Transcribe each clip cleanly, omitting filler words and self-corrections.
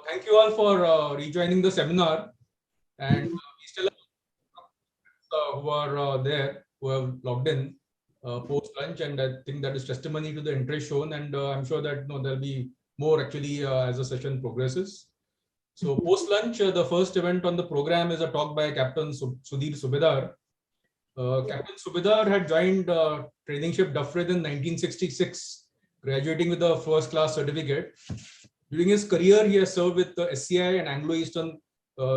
Thank you all for rejoining the seminar, and we still have who are there, who have logged in post lunch, and I think that is testimony to the interest shown, and I'm sure that there'll be more actually as the session progresses. So post lunch, the first event on the program is a talk by Captain Sudhir Subedar. Captain Subedar had joined training ship Dufred in 1966, graduating with a first class certificate. During his career, he has served with the SCI and Anglo-Eastern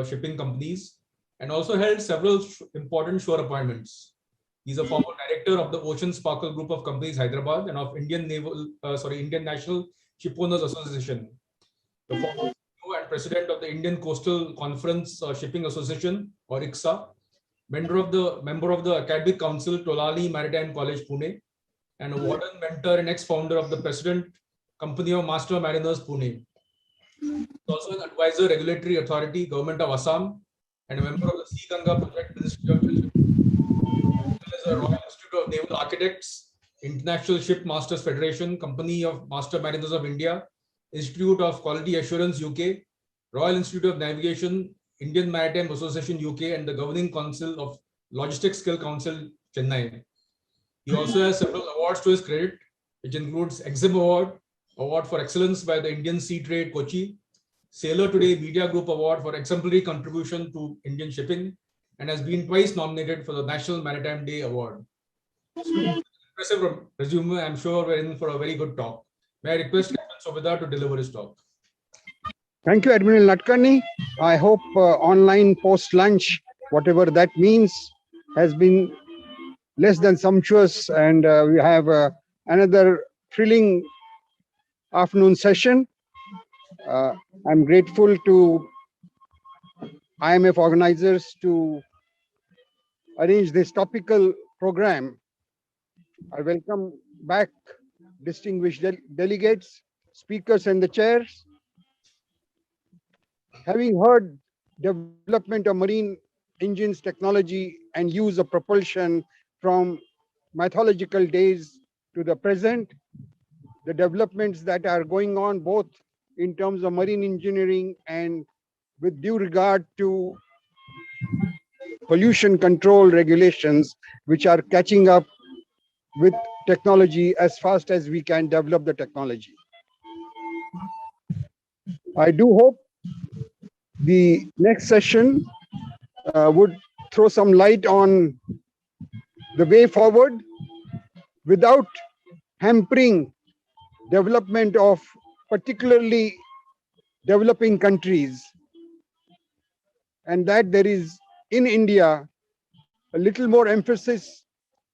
shipping companies and also held several important shore appointments. He's a former director of the Ocean Sparkle Group of Companies, Hyderabad, and of Indian National Shipowners Association. The former CEO and president of the Indian Coastal Conference Shipping Association, or ICSA, member of the Academic Council, Tolali Maritime College, Pune, and a warden, mentor, and ex-founder of the President Company of Master Mariners, Pune. He's also an advisor, regulatory authority, Government of Assam, and a member of the Sea Ganga Project, Ministry of Jal Shakti. As a Royal Institute of Naval Architects, International Ship Masters Federation, Company of Master Mariners of India, Institute of Quality Assurance, UK, Royal Institute of Navigation, Indian Maritime Association, UK, and the Governing Council of Logistics Skill Council, Chennai. He also has several awards to his credit, which includes EXIM Award, Award for Excellence by the Indian Sea Trade, Kochi, Sailor Today Media Group Award for exemplary contribution to Indian shipping, and has been twice nominated for the National Maritime Day Award. So, impressive resume. I'm sure we're in for a very good talk. May I request Captain Subedar to deliver his talk? Thank you, Admiral Nadkarni. I hope online post-lunch, whatever that means, has been less than sumptuous, and we have another thrilling afternoon session. I'm grateful to IMF organizers to arrange this topical program. I welcome back distinguished delegates, speakers, and the chairs. Having heard development of marine engines technology and use of propulsion from mythological days to the present, the developments that are going on both in terms of marine engineering and with due regard to pollution control regulations, which are catching up with technology as fast as we can develop the technology. I do hope the next session would throw some light on the way forward without hampering development of particularly developing countries, and that there is in India a little more emphasis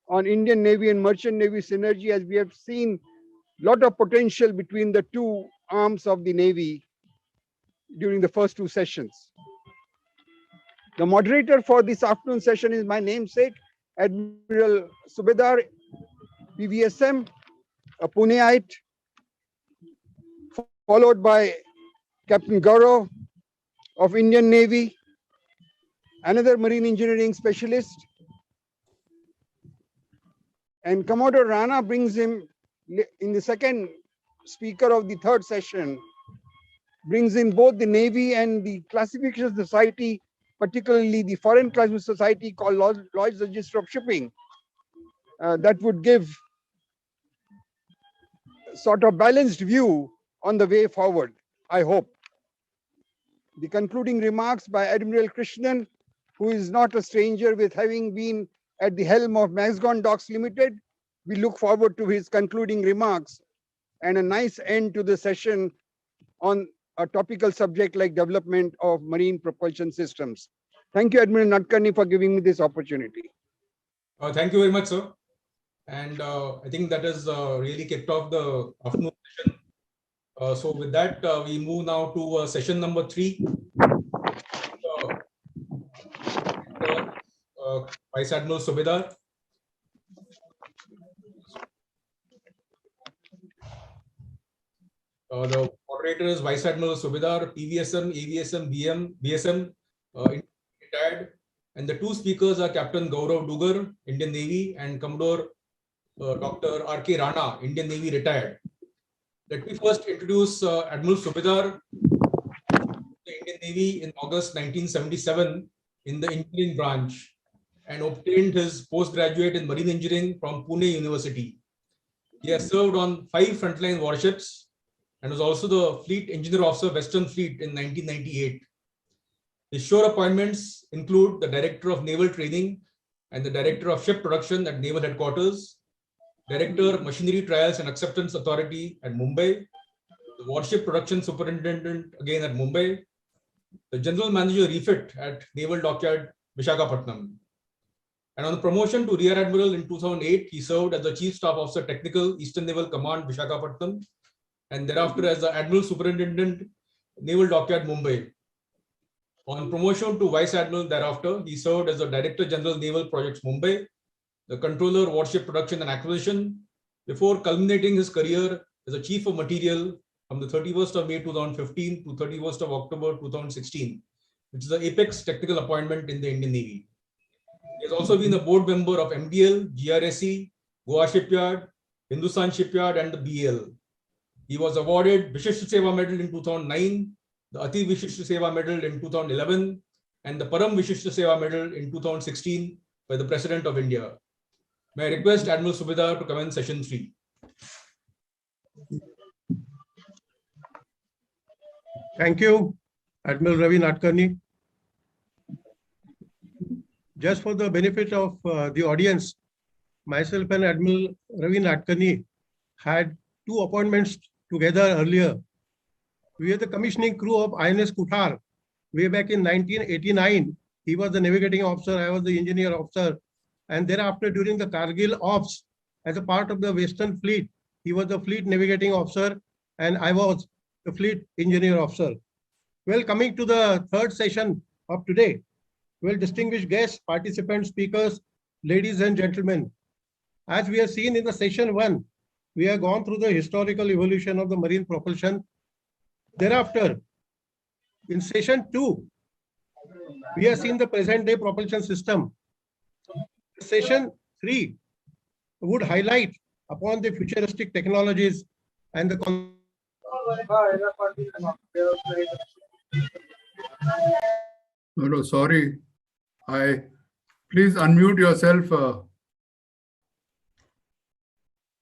on Indian Navy and Merchant Navy synergy, as we have seen a lot of potential between the two arms of the Navy during the first two sessions. The moderator for this afternoon session is my namesake, Admiral Subedar, PVSM, a Puneite, followed by Captain Gaurav of Indian Navy, another marine engineering specialist, and Commodore Rana brings him in the second speaker of the third session, brings in both the Navy and the classification society, particularly the foreign classification society called Lloyd's Register of Shipping. That would give sort of balanced view on the way forward, I hope. The concluding remarks by Admiral Krishnan, who is not a stranger with having been at the helm of Maxgon Docks Limited. We look forward to his concluding remarks and a nice end to the session on a topical subject like development of marine propulsion systems. Thank you, Admiral Nadkarni, for giving me this opportunity. Thank you very much, sir. And I think that has really kicked off the afternoon session. So with that, we move now to session number 3. Vice Admiral Subedar. The moderator is Vice Admiral Subedar, PVSM, AVSM, BSM, retired. And the two speakers are Captain Gaurav Dugar, Indian Navy, and Commodore Dr. R.K. Rana, Indian Navy, retired. Let me first introduce Admiral Subedar, the Indian Navy in August 1977 in the engineering branch and obtained his postgraduate in marine engineering from Pune University. He has served on 5 frontline warships and was also the Fleet Engineer Officer, Western Fleet in 1998. His shore appointments include the Director of Naval Training and the Director of Ship Production at Naval Headquarters, Director, Machinery Trials and Acceptance Authority at Mumbai, the Warship Production Superintendent again at Mumbai, the General Manager Refit at Naval Dockyard, Visakhapatnam. And on the promotion to Rear Admiral in 2008, he served as the Chief Staff Officer Technical, Eastern Naval Command, Visakhapatnam, and thereafter as the Admiral Superintendent, Naval Dockyard, Mumbai. On promotion to Vice Admiral thereafter, he served as the Director General Naval Projects, Mumbai, the Controller Warship Production and Acquisition, before culminating his career as a Chief of Material from the 31st of May 2015 to 31st of October 2016, which is the apex technical appointment in the Indian Navy. He has also been a board member of MDL, GRSE, Goa Shipyard, Hindustan Shipyard, and the BL. He was awarded Vishisht Seva Medal in 2009, the Ati Vishisht Seva Medal in 2011, and the Param Vishisht Seva Medal in 2016 by the President of India. May I request Admiral Subedar to commence session 3. Thank you, Admiral Ravi Nadkarni. Just for the benefit of the audience, myself and Admiral Ravi Nadkarni had 2 appointments together earlier. We were the commissioning crew of INS Kuthar way back in 1989. He was the navigating officer, I was the engineer officer. And thereafter, during the Kargil Ops, as a part of the Western Fleet, he was the Fleet Navigating Officer and I was the Fleet Engineer Officer. Well, coming to the third session of today, well, distinguished guests, participants, speakers, ladies and gentlemen, as we have seen in the session 1, we have gone through the historical evolution of the marine propulsion. Thereafter, in session 2, we have seen the present day propulsion system. Session 3 would highlight upon the futuristic technologies and the No, sorry. Please unmute yourself,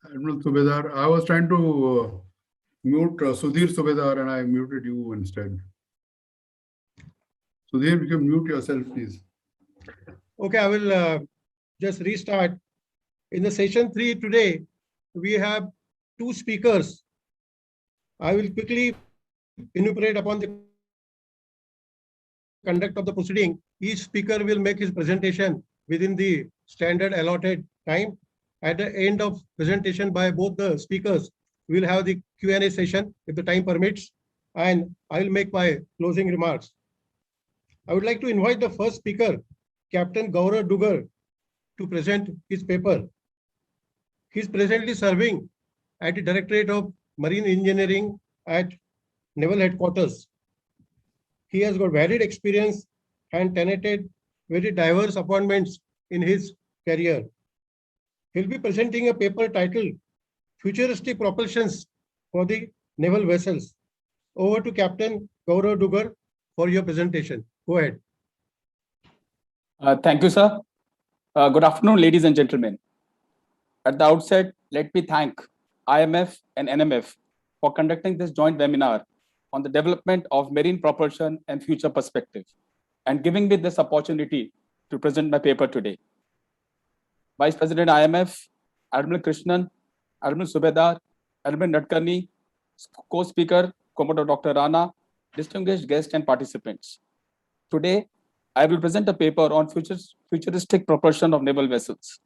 Admiral Subedar. I was trying to mute Sudhir Subedar and I muted you instead. Sudhir, you can mute yourself, please. Okay, I will just restart. In the session 3 today, we have 2 speakers. I will quickly enumerate upon the conduct of the proceeding. Each speaker will make his presentation within the standard allotted time. At the end of presentation by both the speakers, we will have the Q&A session if the time permits, and I will make my closing remarks. I would like to invite the first speaker, Captain Gaurav Dugar, to present his paper. He is presently serving at the Directorate of Marine Engineering at Naval Headquarters. He has got varied experience and tenanted very diverse appointments in his career. He'll be presenting a paper titled Futuristic Propulsions for the Naval Vessels. Over to Captain Gaurav Dugar for your presentation. Go ahead. Thank you, sir. Good afternoon, ladies and gentlemen. At the outset, let me thank IMF and NMF for conducting this joint webinar on the development of marine propulsion and future perspective, and giving me this opportunity to present my paper today. Vice President IMF, Admiral Krishnan, Admiral Subedar, Admiral Nadkarni, co-speaker, Commodore Dr. Rana, distinguished guests and participants. Today, I will present a paper on futuristic propulsion of naval vessels.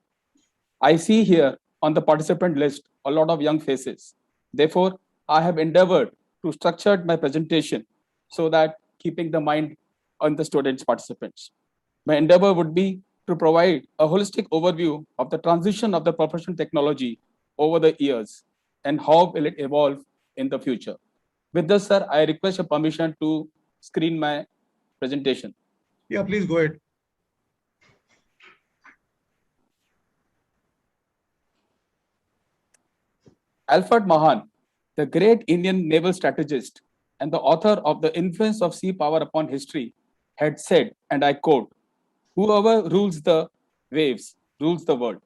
I see here on the participant list a lot of young faces. Therefore, I have endeavored to structure my presentation so that keeping the mind on the students participants. My endeavor would be to provide a holistic overview of the transition of the propulsion technology over the years and how will it evolve in the future. With this, sir, I request your permission to screen my presentation. Yeah, please go ahead. Alfred Mahan, the great Indian naval strategist and the author of The Influence of Sea Power Upon History, had said, and I quote, "Whoever rules the waves rules the world."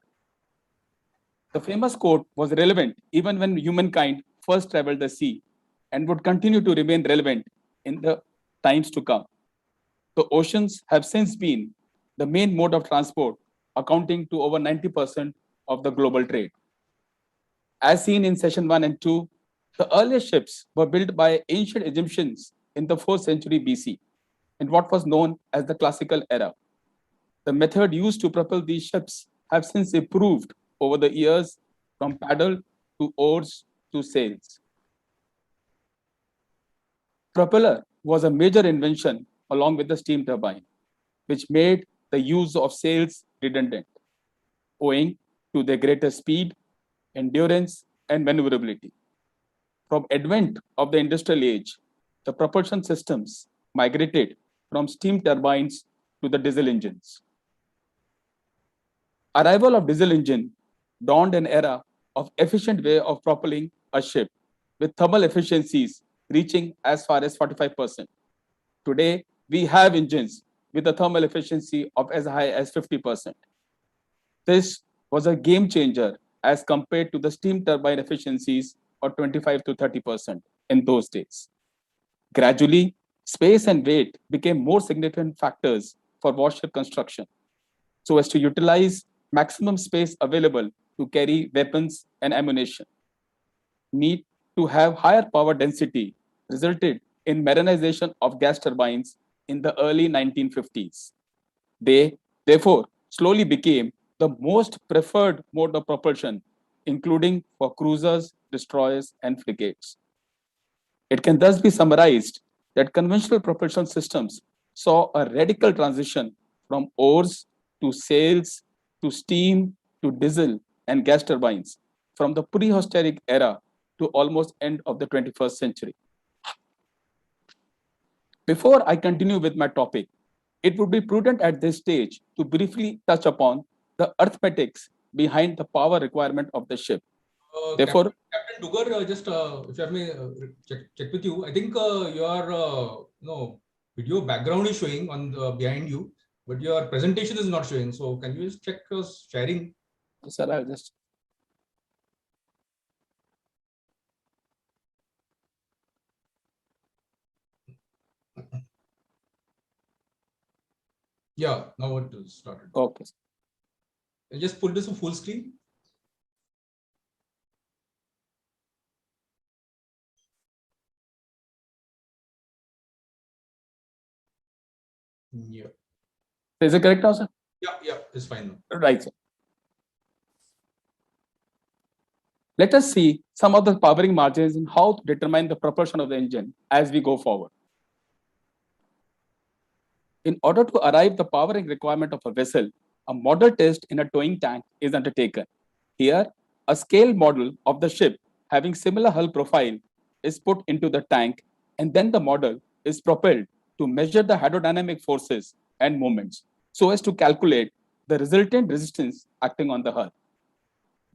The famous quote was relevant even when humankind first traveled the sea and would continue to remain relevant in the times to come. The oceans have since been the main mode of transport, accounting to over 90% of the global trade. As seen in session 1 and 2, the earliest ships were built by ancient Egyptians in the 4th century BC, in what was known as the classical era. The method used to propel these ships have since improved over the years from paddle to oars to sails. Propeller was a major invention along with the steam turbine, which made the use of sails redundant, owing to their greater speed, endurance, and maneuverability. From advent of the industrial age, the propulsion systems migrated from steam turbines to the diesel engines. Arrival of diesel engine dawned an era of efficient way of propelling a ship with thermal efficiencies reaching as far as 45%. Today, we have engines with a thermal efficiency of as high as 50%. This was a game changer as compared to the steam turbine efficiencies of 25 to 30% in those days. Gradually, space and weight became more significant factors for warship construction, so as to utilize maximum space available to carry weapons and ammunition. Need to have higher power density resulted in marinization of gas turbines in the early 1950s. They, therefore, slowly became the most preferred mode of propulsion, including for cruisers, destroyers, and frigates. It can thus be summarized that conventional propulsion systems saw a radical transition from oars to sails to steam to diesel and gas turbines from the prehistoric era to almost end of the 21st century. Before I continue with my topic, it would be prudent at this stage to briefly touch upon the arithmetics behind the power requirement of the ship. Therefore, Captain Dugar, just if I may check with you, I think your video background is showing on behind you, but your presentation is not showing. So can you just check your sharing? sir, I'll just. Yeah, now it is started. Okay. I'll just put this to full screen. Yeah. Is it correct now, sir? Yeah, it's fine now. Right, sir. Let us see some of the powering margins and how to determine the propulsion of the engine as we go forward. In order to arrive the powering requirement of a vessel, a model test in a towing tank is undertaken. Here, a scale model of the ship having similar hull profile is put into the tank, and then the model is propelled to measure the hydrodynamic forces and moments so as to calculate the resultant resistance acting on the hull.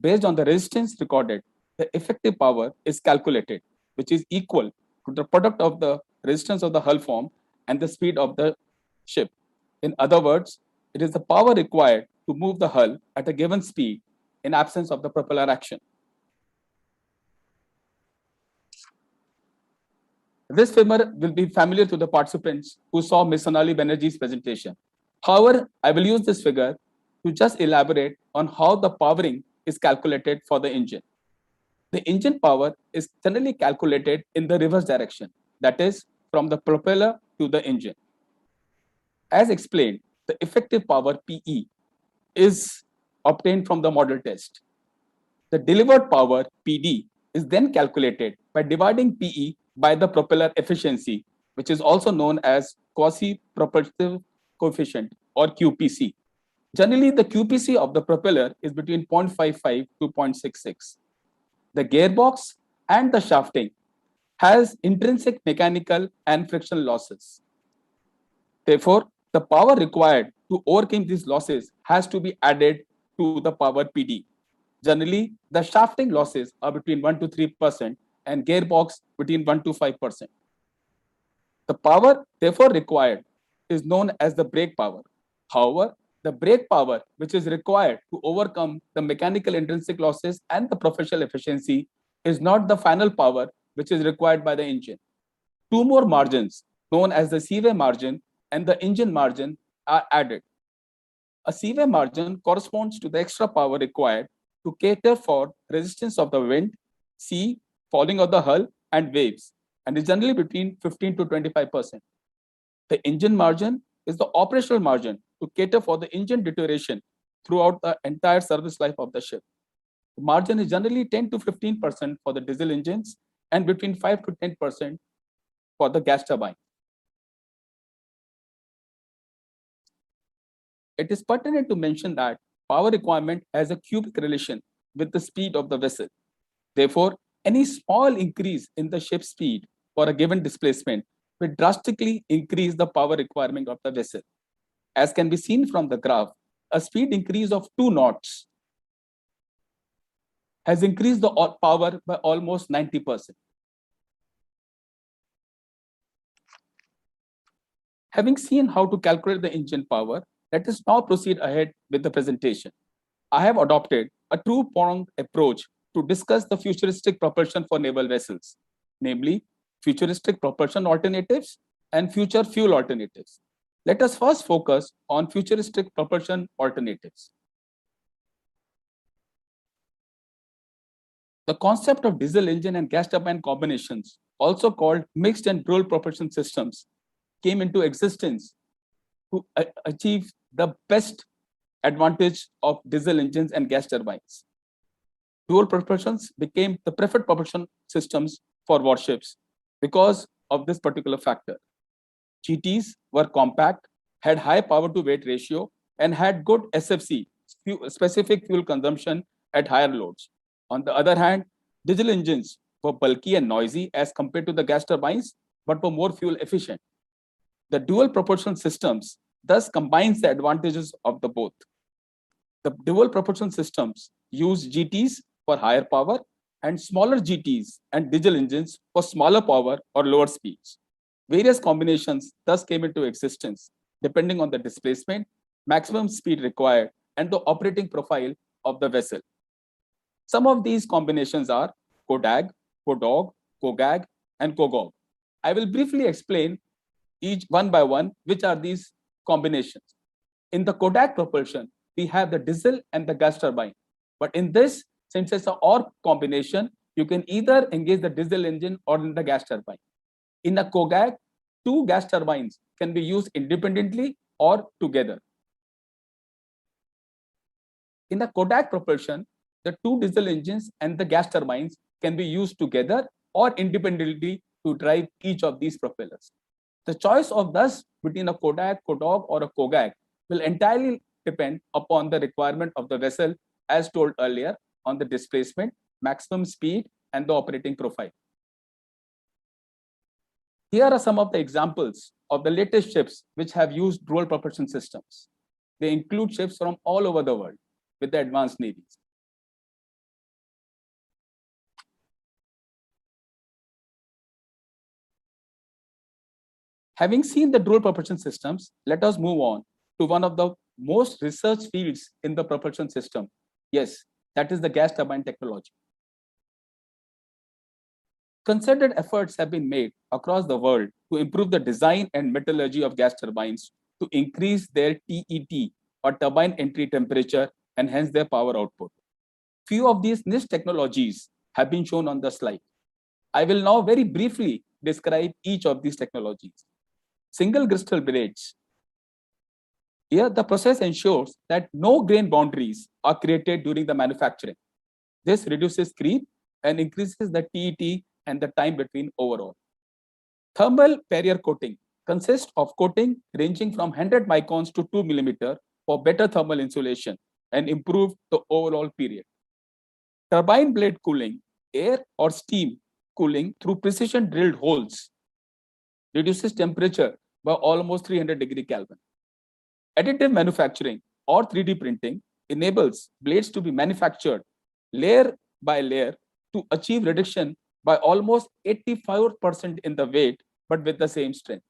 Based on the resistance recorded, the effective power is calculated, which is equal to the product of the resistance of the hull form and the speed of the ship. In other words, it is the power required to move the hull at a given speed in absence of the propeller action. This figure will be familiar to the participants who saw Ms. Sonali Banerjee's presentation. However, I will use this figure to just elaborate on how the powering is calculated for the engine. The engine power is generally calculated in the reverse direction, that is, from the propeller to the engine. As explained, the effective power PE is obtained from the model test. The delivered power PD is then calculated by dividing PE by the propeller efficiency, which is also known as quasi-propulsive coefficient or QPC. Generally, the QPC of the propeller is between 0.55 to 0.66. The gearbox and the shafting has intrinsic mechanical and frictional losses. Therefore, the power required to overcome these losses has to be added to the power PD. Generally, the shafting losses are between 1 to 3% and gearbox between 1 to 5%. The power therefore required is known as the brake power. However, the brake power which is required to overcome the mechanical intrinsic losses and the professional efficiency is not the final power which is required by the engine. Two more margins known as the seaway margin and the engine margin are added. A seaway margin corresponds to the extra power required to cater for resistance of the wind, sea, falling of the hull, and waves, and is generally between 15 to 25%. The engine margin is the operational margin to cater for the engine deterioration throughout the entire service life of the ship. The margin is generally 10 to 15% for the diesel engines and between 5 to 10% for the gas turbine. It is pertinent to mention that power requirement has a cubic relation with the speed of the vessel. Therefore, any small increase in the ship's speed for a given displacement will drastically increase the power requirement of the vessel. As can be seen from the graph, a speed increase of 2 knots has increased the power by almost 90%. Having seen how to calculate the engine power, let us now proceed ahead with the presentation. I have adopted a two-pronged approach to discuss the futuristic propulsion for naval vessels, namely futuristic propulsion alternatives and future fuel alternatives. Let us first focus on futuristic propulsion alternatives. The concept of diesel engine and gas turbine combinations, also called mixed and dual propulsion systems, came into existence to achieve the best advantage of diesel engines and gas turbines. Dual propulsions became the preferred propulsion systems for warships because of this particular factor. GTs were compact, had high power to weight ratio, and had good SFC, specific fuel consumption at higher loads. On the other hand, diesel engines were bulky and noisy as compared to the gas turbines, but were more fuel efficient. The dual propulsion systems thus combines the advantages of the both. The dual propulsion systems use GTs for higher power and smaller GTs and diesel engines for smaller power or lower speeds. Various combinations thus came into existence depending on the displacement, maximum speed required, and the operating profile of the vessel. Some of these combinations are CODAG, CODOG, COGAG, and COGOG. I will briefly explain each one by one which are these combinations. In the CODAG propulsion, we have the diesel and the gas turbine. But in this, since it's an OR combination, you can either engage the diesel engine or in the gas turbine. In a COGAG, 2 gas turbines can be used independently or together. In the CODAG propulsion, the 2 diesel engines and the gas turbines can be used together or independently to drive each of these propellers. The choice of thus between a CODAG, CODOG, or a COGAG will entirely depend upon the requirement of the vessel, as told earlier, on the displacement, maximum speed, and the operating profile. Here are some of the examples of the latest ships which have used dual propulsion systems. They include ships from all over the world with the advanced navies. Having seen the dual propulsion systems, let us move on to one of the most researched fields in the propulsion system. Yes, that is the gas turbine technology. Concerted efforts have been made across the world to improve the design and metallurgy of gas turbines to increase their TET or turbine entry temperature and hence their power output. Few of these niche technologies have been shown on the slide. I will now very briefly describe each of these technologies. Single crystal blades. Here, the process ensures that no grain boundaries are created during the manufacturing. This reduces creep and increases the TET and the time between overall. Thermal barrier coating consists of coating ranging from 100 microns to 2 millimeter for better thermal insulation and improve the overall period. Turbine blade cooling, air or steam cooling through precision drilled holes reduces temperature by almost 300 degree Kelvin. Additive manufacturing or 3D printing enables blades to be manufactured layer by layer to achieve reduction by almost 85% in the weight but with the same strength.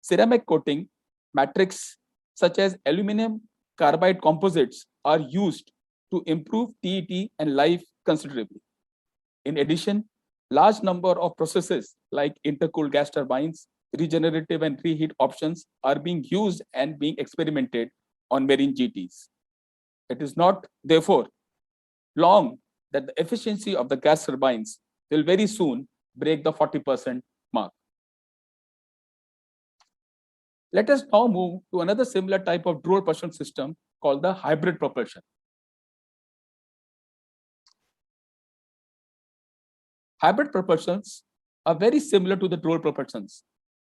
Ceramic coating matrix such as aluminum carbide composites are used to improve TET and life considerably. In addition, large number of processes like intercooled gas turbines, regenerative and reheat options are being used and being experimented on marine GTs. It is not, therefore, long that the efficiency of the gas turbines will very soon break the 40% mark. Let us now move to another similar type of dual propulsion system called the hybrid propulsion. Hybrid propulsions are very similar to the dual propulsions,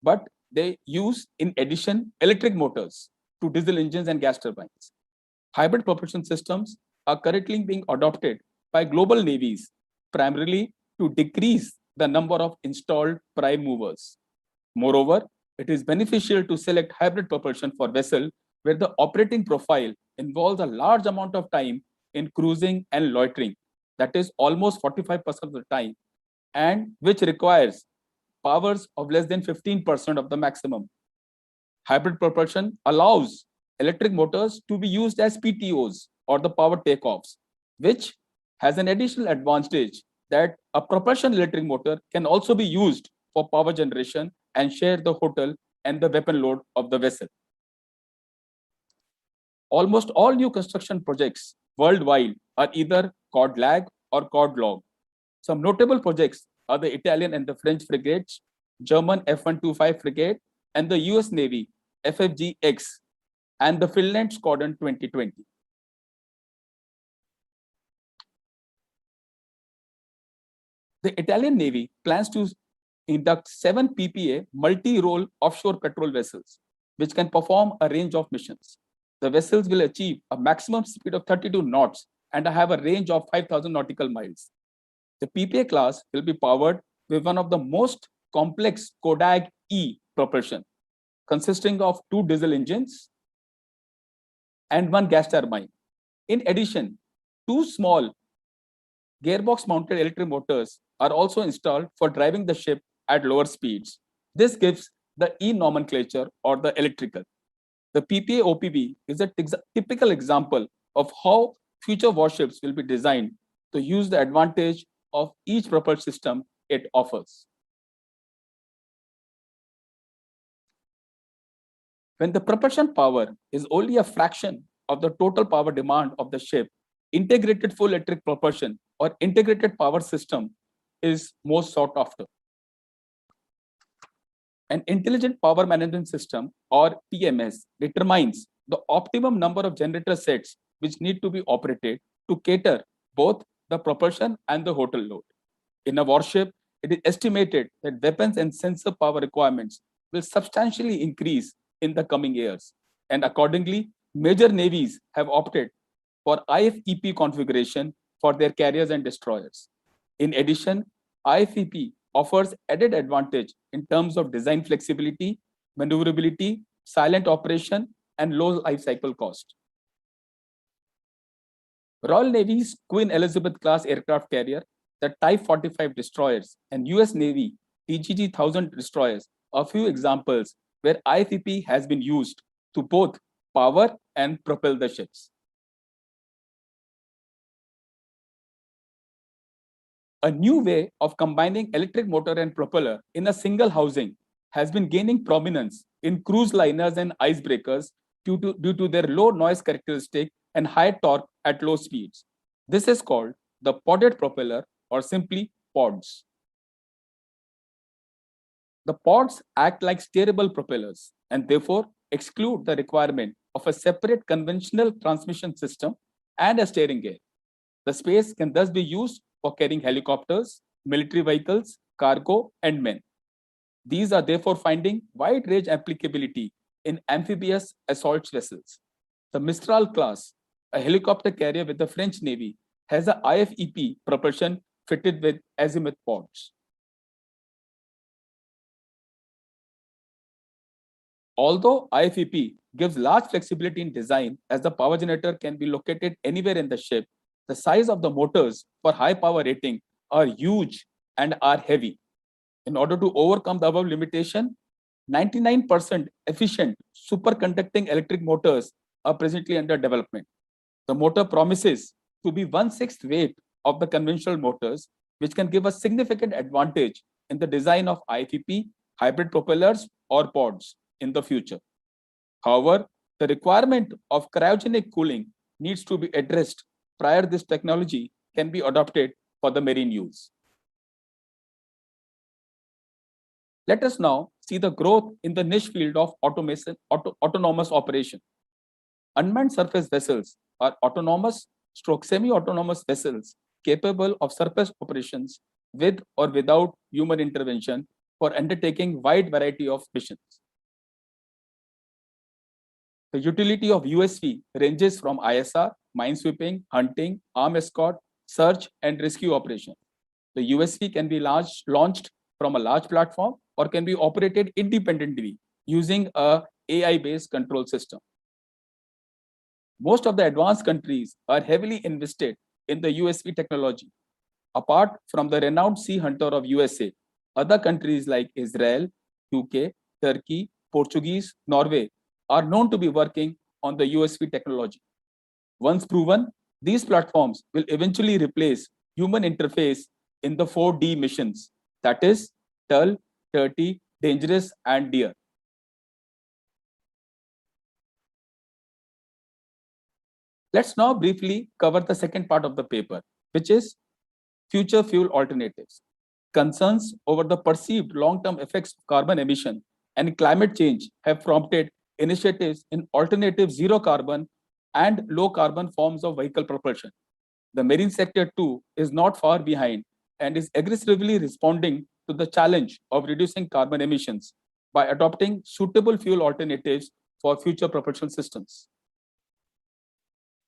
but they use, in addition, electric motors to diesel engines and gas turbines. Hybrid propulsion systems are currently being adopted by global navies, primarily to decrease the number of installed prime movers. Moreover, it is beneficial to select hybrid propulsion for vessel where the operating profile involves a large amount of time in cruising and loitering, that is almost 45% of the time, and which requires powers of less than 15% of the maximum. Hybrid propulsion allows electric motors to be used as PTOs or the power takeoffs, which has an additional advantage that a propulsion electric motor can also be used for power generation and share the hotel and the weapon load of the vessel. Almost all new construction projects worldwide are either cod lag or cod log. Some notable projects are the Italian and the French frigates, German F-125 frigate, and the US Navy FFG-X, and the Finland Squadron 2020. The Italian Navy plans to induct 7 PPA multi-role offshore patrol vessels, which can perform a range of missions. The vessels will achieve a maximum speed of 32 knots and have a range of 5,000 nautical miles. The PPA class will be powered with one of the most complex Kodag E propulsion, consisting of 2 diesel engines and 1 gas turbine. In addition, 2 small gearbox-mounted electric motors are also installed for driving the ship at lower speeds. This gives the E nomenclature or the electrical. The PPA OPV is a typical example of how future warships will be designed to use the advantage of each propulsion system it offers. When the propulsion power is only a fraction of the total power demand of the ship, integrated full electric propulsion or integrated power system is most sought after. An intelligent power management system or PMS determines the optimum number of generator sets which need to be operated to cater both the propulsion and the hotel load. In a warship, it is estimated that weapons and sensor power requirements will substantially increase in the coming years, and accordingly, major navies have opted for IFEP configuration for their carriers and destroyers. In addition, IFEP offers added advantage in terms of design flexibility, maneuverability, silent operation, and low life cycle cost. Royal Navy's Queen Elizabeth class aircraft carrier, the Type 45 destroyers, and US Navy TGG-1000 destroyers are a few examples where IFEP has been used to both power and propel the ships. A new way of combining electric motor and propeller in a single housing has been gaining prominence in cruise liners and icebreakers due to their low noise characteristic and high torque at low speeds. This is called the podded propeller, or simply pods. The pods act like steerable propellers and therefore exclude the requirement of a separate conventional transmission system and a steering gear. The space can thus be used for carrying helicopters, military vehicles, cargo, and men. These are therefore finding wide range applicability in amphibious assault vessels. The Mistral class, a helicopter carrier with the French Navy, has a IFEP propulsion fitted with azimuth pods. Although IFEP gives large flexibility in design, as the power generator can be located anywhere in the ship, the size of the motors for high power rating are huge and are heavy. In order to overcome the above limitation, 99% efficient superconducting electric motors are presently under development. The motor promises to be 1/6 weight of the conventional motors, which can give a significant advantage in the design of IPP, hybrid propellers, or pods in the future. However, the requirement of cryogenic cooling needs to be addressed prior this technology can be adopted for the marine use. Let us now see the growth in the niche field of autonomous operation. Unmanned surface vessels are autonomous / semi-autonomous vessels capable of surface operations with or without human intervention for undertaking wide variety of missions. The utility of USV ranges from ISR, minesweeping, hunting, arm escort, search and rescue operation. The USV can be launched from a large platform or can be operated independently using a AI-based control system. Most of the advanced countries are heavily invested in the USV technology. Apart from the renowned Sea Hunter of USA, other countries like Israel, UK, Turkey, Portuguese, Norway are known to be working on the USV technology. Once proven, these platforms will eventually replace human interface in the 4D missions, that is, Tull, Dirty, Dangerous, and Deer. Let's now briefly cover the second part of the paper, which is future fuel alternatives. Concerns over the perceived long-term effects of carbon emission and climate change have prompted initiatives in alternative zero carbon and low carbon forms of vehicle propulsion. The marine sector too is not far behind and is aggressively responding to the challenge of reducing carbon emissions by adopting suitable fuel alternatives for future propulsion systems.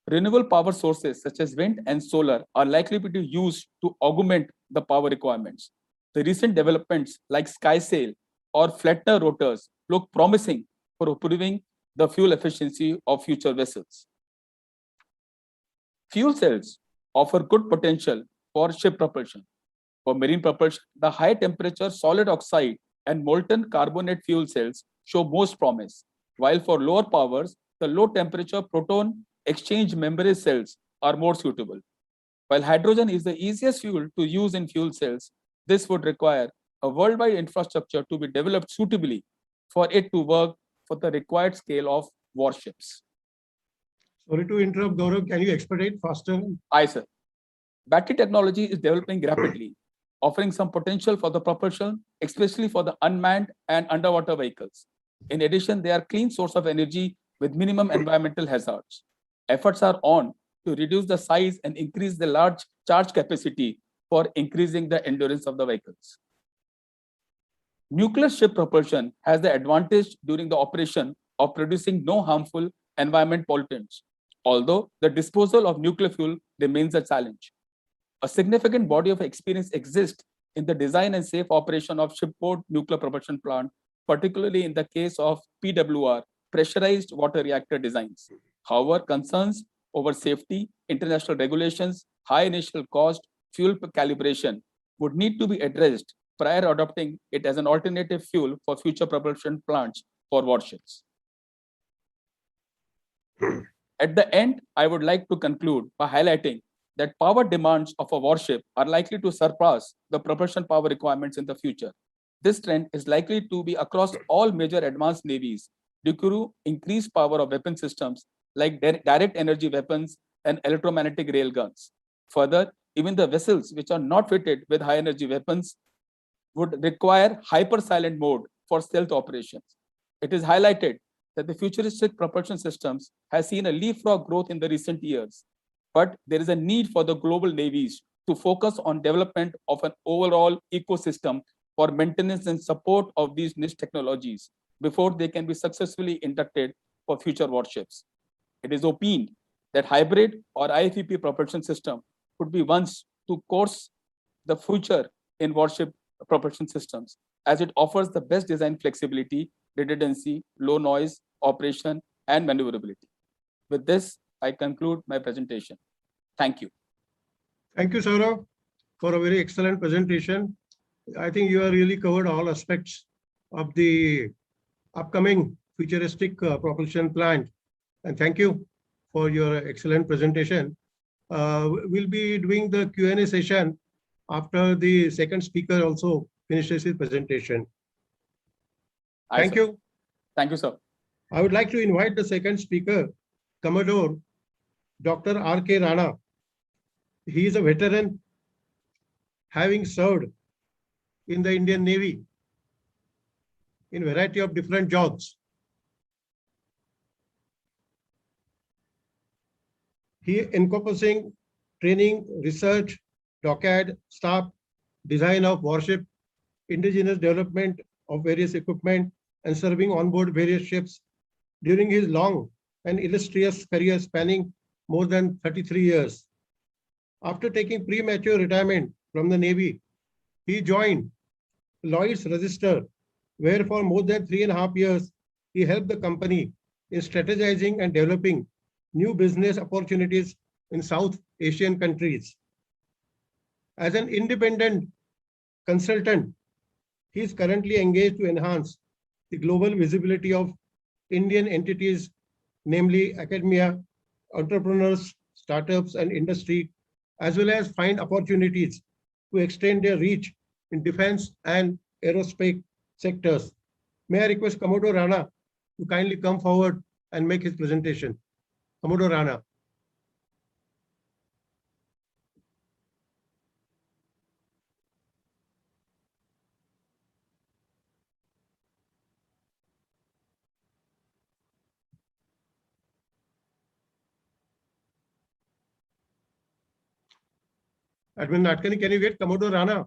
Renewable power sources such as wind and solar are likely to be used to augment the power requirements. The recent developments like SkySail or Flettner rotors look promising for improving the fuel efficiency of future vessels. Fuel cells offer good potential for ship propulsion. For marine propulsion, the high temperature solid oxide and molten carbonate fuel cells show most promise, while for lower powers, the low temperature proton exchange membrane cells are more suitable. While hydrogen is the easiest fuel to use in fuel cells, this would require a worldwide infrastructure to be developed suitably for it to work for the required scale of warships. Sorry to interrupt, Gaurav. Can you expedite faster? Aye, sir. Battery technology is developing rapidly, offering some potential for the propulsion, especially for the unmanned and underwater vehicles. In addition, they are clean source of energy with minimum environmental hazards. Efforts are on to reduce the size and increase the large charge capacity for increasing the endurance of the vehicles. Nuclear ship propulsion has the advantage during the operation of producing no harmful environment pollutants, although the disposal of nuclear fuel remains a challenge. A significant body of experience exists in the design and safe operation of shipboard nuclear propulsion plant, particularly in the case of PWR, pressurized water reactor designs. However, concerns over safety, international regulations, high initial cost, fuel calibration would need to be addressed prior adopting it as an alternative fuel for future propulsion plants for warships. At the end, I would like to conclude by highlighting that power demands of a warship are likely to surpass the propulsion power requirements in the future. This trend is likely to be across all major advanced navies due to increased power of weapon systems like direct energy weapons and electromagnetic railguns. Further, even the vessels which are not fitted with high energy weapons would require hyper silent mode for stealth operations. It is highlighted that the futuristic propulsion systems has seen a leapfrog growth in the recent years, but there is a need for the global navies to focus on development of an overall ecosystem for maintenance and support of these niche technologies before they can be successfully inducted for future warships. It is opined that hybrid or IFEP propulsion system could be ones to course the future in warship propulsion systems, as it offers the best design flexibility, redundancy, low noise, operation, and maneuverability. With this, I conclude my presentation. Thank you. Thank you, Saurav, for a very excellent presentation. I think you have really covered all aspects of the upcoming futuristic propulsion plant. And thank you for your excellent presentation. We'll be doing the Q&A session after the second speaker also finishes his presentation. Aye, Thank sir. you. Thank you, sir. I would like to invite the second speaker, Commodore Dr. R.K. Rana. He is a veteran, having served in the Indian Navy in a variety of different jobs. He encompassing training, research, dockyard staff, design of warship, indigenous development of various equipment, and serving on board various ships during his long and illustrious career spanning more than 33 years. After taking premature retirement from the Navy, he joined Lloyd's Register, where for more than 3.5 years, he helped the company in strategizing and developing new business opportunities in South Asian countries. As an independent consultant, he is currently engaged to enhance the global visibility of Indian entities, namely academia, entrepreneurs, startups, and industry, as well as find opportunities to extend their reach in defense and aerospace sectors. May I request Commodore Rana to kindly come forward and make his presentation. Commodore Rana. Admin Natkani, can you get Commodore Rana?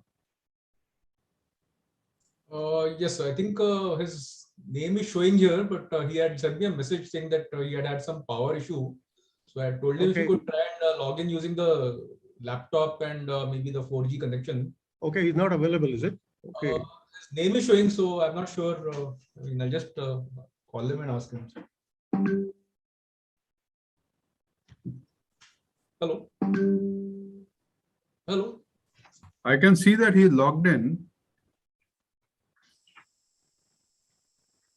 Yes, I think his name is showing here, but he had sent me a message saying that he had some power issue. So I told him if he could try and log in using the laptop and maybe the 4G connection. Okay, he's not available, is it? Okay. His name is showing, so I'm not sure. I mean, I'll just call him and ask him. Hello. Hello. I can see that he's logged in.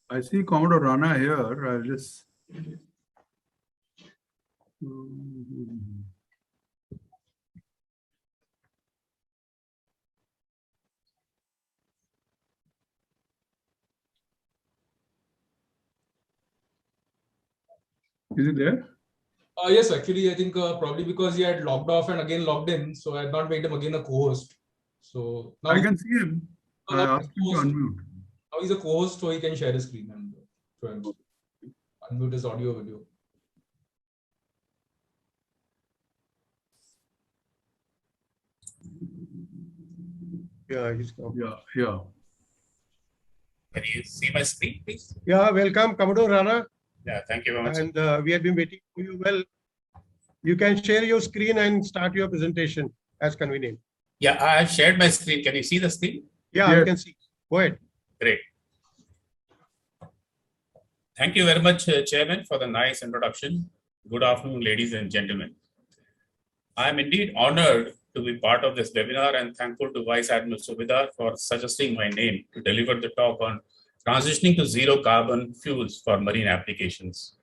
I see Commodore Rana here. I'll just. Is it there? Yes, actually, I think probably because he had logged off and again logged in, so I had not made him again a co-host. So now I can see him. I asked him to unmute. Now he's a co-host, so he can share his screen and unmute his audio video. Yeah, he's come. Yeah. Can you see my screen, please? Yeah, welcome, Commodore Rana. Yeah, thank you very much. And we have been waiting for you. Well, you can share your screen and start your presentation as convenient. Yeah, I have shared my screen. Can you see the screen? Yeah, Yes. I can see. Go ahead. Great. Thank you very much, Chairman, for the nice introduction. Good afternoon, ladies and gentlemen. I am indeed honored to be part of this webinar and thankful to Vice Admiral Subedar for suggesting my name to deliver the talk on transitioning to zero carbon fuels for marine applications,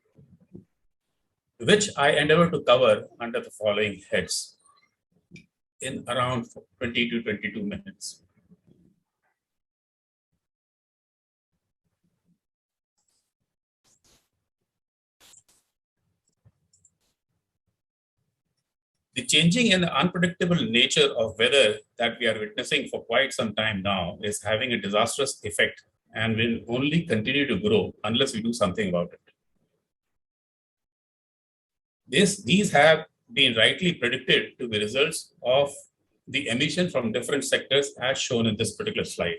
which I endeavor to cover under the following heads in around 20 to 22 minutes. The changing and unpredictable nature of weather that we are witnessing for quite some time now is having a disastrous effect and will only continue to grow unless we do something about it. These have been rightly predicted to be results of the emission from different sectors as shown in this particular slide.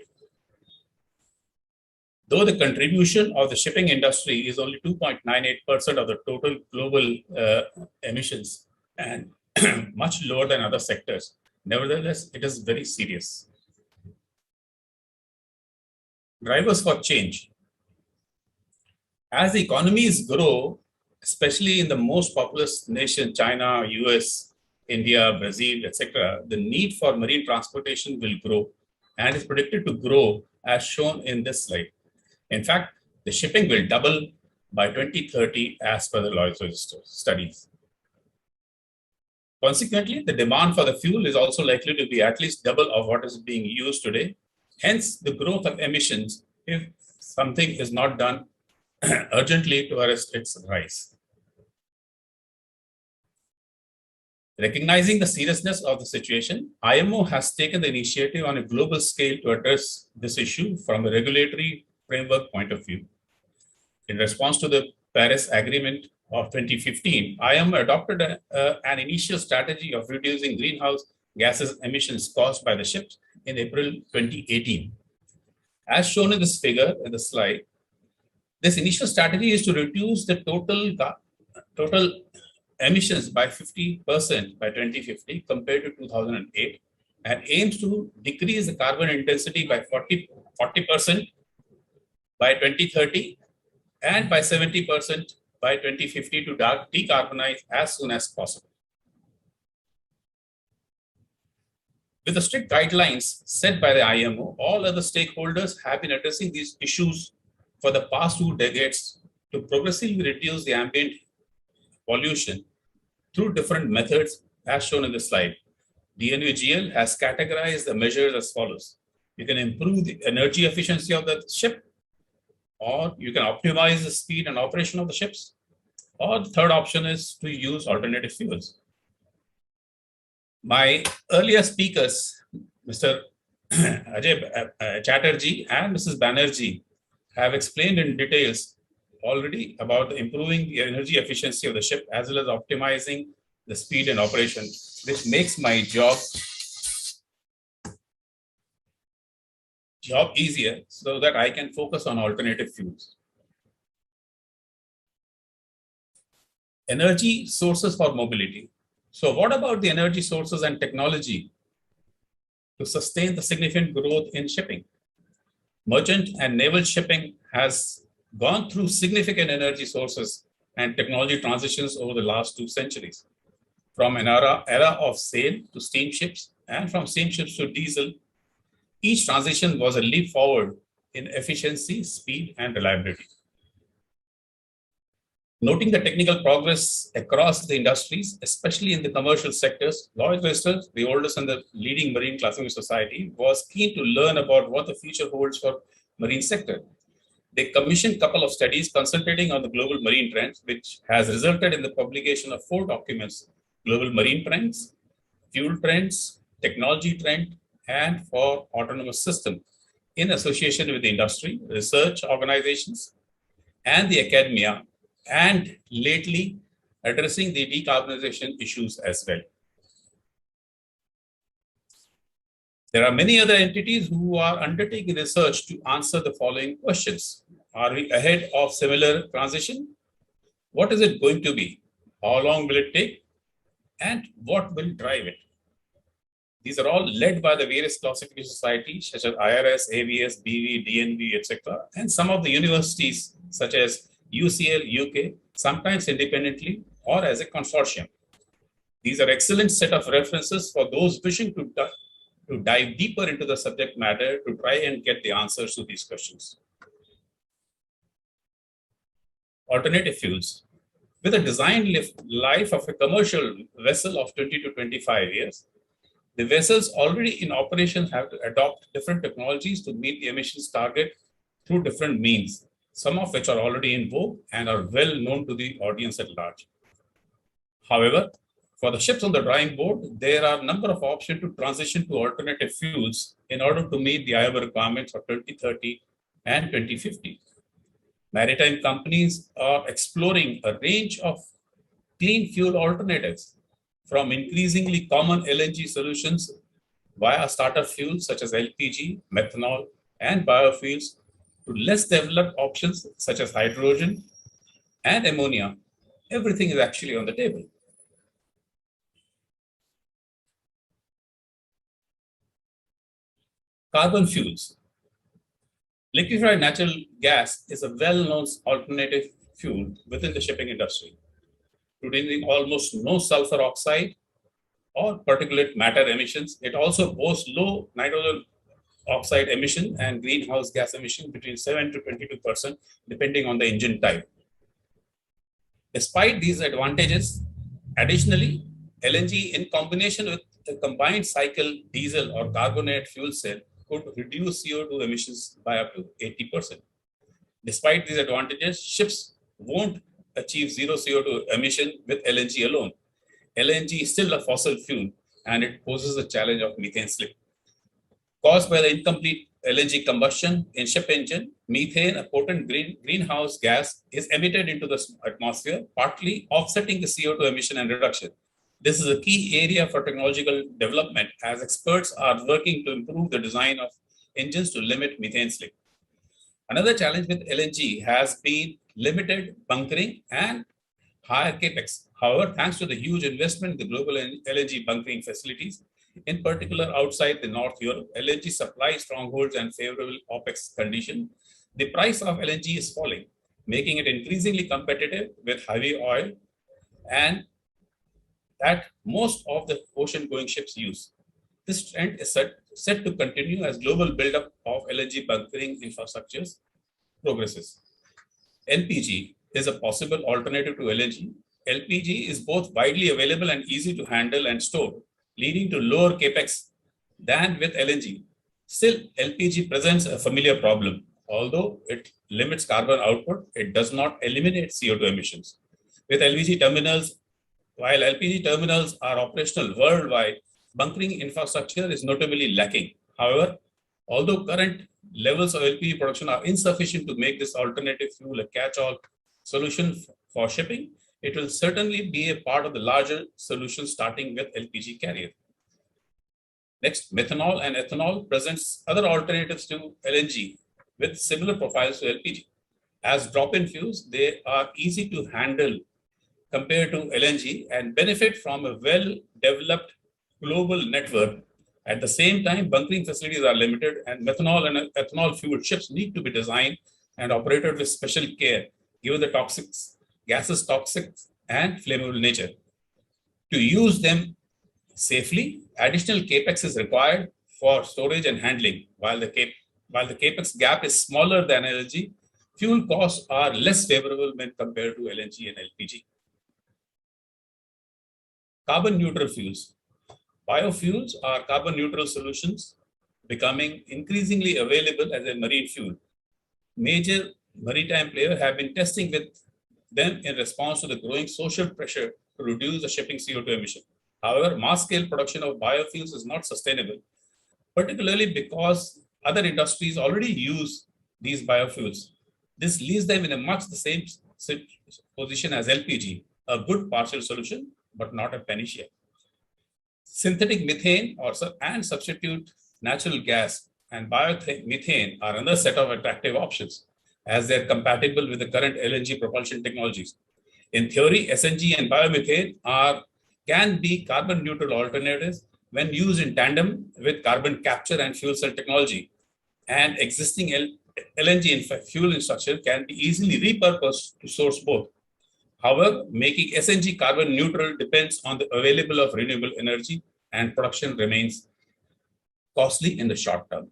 Though the contribution of the shipping industry is only 2.98% of the total global emissions and much lower than other sectors, nevertheless, it is very serious. Drivers for change. As the economies grow, especially in the most populous nation, China, US, India, Brazil, etc., the need for marine transportation will grow and is predicted to grow as shown in this slide. In fact, the shipping will double by 2030 as per the Lloyd's Register studies. Consequently, the demand for the fuel is also likely to be at least double of what is being used today. Hence, the growth of emissions if something is not done urgently to arrest its rise. Recognizing the seriousness of the situation, IMO has taken the initiative on a global scale to address this issue from a regulatory framework point of view. In response to the Paris Agreement of 2015, IMO adopted an initial strategy of reducing greenhouse gases emissions caused by the ships in April 2018. As shown in this figure in the slide, this initial strategy is to reduce the total emissions by 50% by 2050 compared to 2008 and aims to decrease the carbon intensity by 40% by 2030 and by 70% by 2050 to decarbonize as soon as possible. With the strict guidelines set by the IMO, all other stakeholders have been addressing these issues for the past 2 decades to progressively reduce the ambient pollution through different methods as shown in the slide. DNVGL has categorized the measures as follows. You can improve the energy efficiency of the ship, or you can optimize the speed and operation of the ships, or the third option is to use alternative fuels. My earlier speakers, Mr. Ajay Chatterjee and Mrs. Banerjee, have explained in details already about improving the energy efficiency of the ship as well as optimizing the speed and operation, which makes my job easier so that I can focus on alternative fuels. Energy sources for mobility. So what about the energy sources and technology to sustain the significant growth in shipping? Merchant and naval shipping has gone through significant energy sources and technology transitions over the last 2 centuries. From an era of sail to steamships and from steamships to diesel, each transition was a leap forward in efficiency, speed, and reliability. Noting the technical progress across the industries, especially in the commercial sectors, Lloyd's Register, the oldest and the leading marine classification society, was keen to learn about what the future holds for marine sector. They commissioned a couple of studies concentrating on the global marine trends, which has resulted in the publication of 4 documents: Global Marine Trends, Fuel Trends, Technology Trend, and for Autonomous System, in association with the industry, research organizations, and the academia, and lately addressing the decarbonization issues as well. There are many other entities who are undertaking research to answer the following questions. Are we ahead of similar transition? What is it going to be? How long will it take? And what will drive it? These are all led by the various classification societies such as IRS, AVS, BV, DNV, etc. And some of the universities such as UCL, UK, sometimes independently or as a consortium. These are excellent set of references for those wishing to dive deeper into the subject matter to try and get the answers to these questions. Alternative fuels. With a design life of a commercial vessel of 20 to 25 years, the vessels already in operation have to adopt different technologies to meet the emissions target through different means, some of which are already in vogue and are well known to the audience at large. However, for the ships on the drawing board, there are a number of options to transition to alternative fuels in order to meet the IMO requirements of 2030 and 2050. Maritime companies are exploring a range of clean fuel alternatives, from increasingly common LNG solutions via starter fuels such as LPG, methanol, and biofuels, to less developed options such as hydrogen and ammonia. Everything is actually on the table. Carbon fuels. Liquefied natural gas is a well-known alternative fuel within the shipping industry, producing almost no sulfur oxide or particulate matter emissions. It also boasts low nitrogen oxide emission and greenhouse gas emission between 7 to 22%, depending on the engine type. Despite these advantages, additionally, LNG in combination with a combined cycle diesel or carbonate fuel cell could reduce CO2 emissions by up to 80%. Despite these advantages, ships won't achieve zero CO2 emission with LNG alone. LNG is still a fossil fuel and it poses the challenge of methane slip. Caused by the incomplete LNG combustion in ship engine, methane, a potent greenhouse gas, is emitted into the atmosphere, partly offsetting the CO2 emission and reduction. This is a key area for technological development as experts are working to improve the design of engines to limit methane slip. Another challenge with LNG has been limited bunkering and higher capex. However, thanks to the huge investment in the global LNG bunkering facilities, in particular outside the North Europe, LNG supply strongholds and favorable OPEX condition, the price of LNG is falling, making it increasingly competitive with heavy oil and that most of the ocean-going ships use. This trend is set to continue as global buildup of LNG bunkering infrastructures progresses. LPG is a possible alternative to LNG. LPG is both widely available and easy to handle and store, leading to lower capex than with LNG. Still, LPG presents a familiar problem. Although it limits carbon output, it does not eliminate CO2 emissions. With LPG terminals, while LPG terminals are operational worldwide, bunkering infrastructure is notably lacking. However, although current levels of LPG production are insufficient to make this alternative fuel a catch-all solution for shipping, it will certainly be a part of the larger solution starting with LPG carrier. Next, methanol and ethanol presents other alternatives to LNG with similar profiles to LPG. As drop-in fuels, they are easy to handle compared to LNG and benefit from a well-developed global network. At the same time, bunkering facilities are limited and methanol and ethanol-fueled ships need to be designed and operated with special care, given the gases' toxic and flammable nature. To use them safely, additional capex is required for storage and handling. While the capex gap is smaller than LNG, fuel costs are less favorable when compared to LNG and LPG. Carbon neutral fuels. Biofuels are carbon neutral solutions becoming increasingly available as a marine fuel. Major maritime players have been testing with them in response to the growing social pressure to reduce the shipping CO2 emission. However, mass-scale production of biofuels is not sustainable, particularly because other industries already use these biofuels. This leaves them in a much the same position as LPG, a good partial solution, but not a panacea. Synthetic methane and substitute natural gas and biomethane are another set of attractive options as they're compatible with the current LNG propulsion technologies. In theory, SNG and biomethane can be carbon neutral alternatives when used in tandem with carbon capture and fuel cell technology. And existing LNG fuel infrastructure can be easily repurposed to source both. However, making SNG carbon neutral depends on the availability of renewable energy and production remains costly in the short term.